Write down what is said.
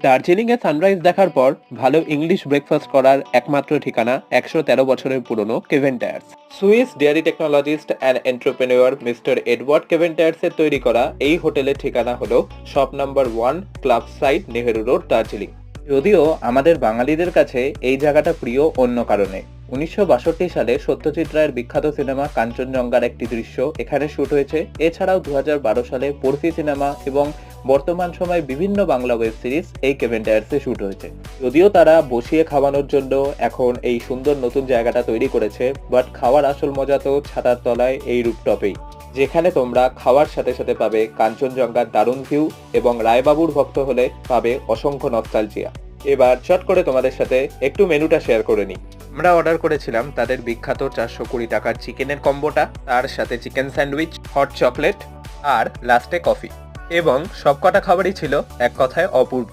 দার্জিলিংয়ে সানরাইজ দেখার পর ভালো ইংলিশ ব্রেকফাস্ট করার একমাত্র ঠিকানা 113 বছরের পুরনো Keventers. Swiss dairy technologist and entrepreneur mister Edward কেভেন টায়ার্সের তৈরি করা এই হোটেলের ঠিকানা হলো shop number 1, club side, Nehru road, Darjeeling. যদিও আমাদের বাঙালিদের কাছে এই জায়গাটা প্রিয় অন্য কারণে। 1962 সালে সত্যজিৎ রায়ের বিখ্যাত সিনেমা কাঞ্চনজঙ্ঘার একটি দৃশ্য এখানে শুট হয়েছে। এছাড়াও 2012 সালে পড়শি সিনেমা এবং বর্তমান সময়ে বিভিন্ন বাংলা ওয়েব সিরিজ এই কেভেন টায়ার্সে শুট হয়েছে। যদিও তারা বসিয়ে খাওয়ানোর জন্য এখন এই সুন্দর নতুন জায়গাটা তৈরি করেছে, বাট খাওয়ার আসল মজা তো ছাতার তলায় এই রুপটপেই, যেখানে তোমরা খাওয়ার সাথে সাথে পাবে কাঞ্চনজঙ্ঘার দারুণ ভিউ এবং রায়বাবুর ভক্ত হলে পাবে অসংখ্য নস্টালজিয়া। এবার চট করে তোমাদের সাথে একটু মেনুটা শেয়ার করে নিই। আমরা অর্ডার করেছিলাম তাদের বিখ্যাত 420 টাকার চিকেনের কম্বোটা, তার সাথে চিকেন স্যান্ডউইচ, হট চকলেট আর লাস্টে কফি, এবং সবকটা খাবারই ছিল এক কথায় অপূর্ব।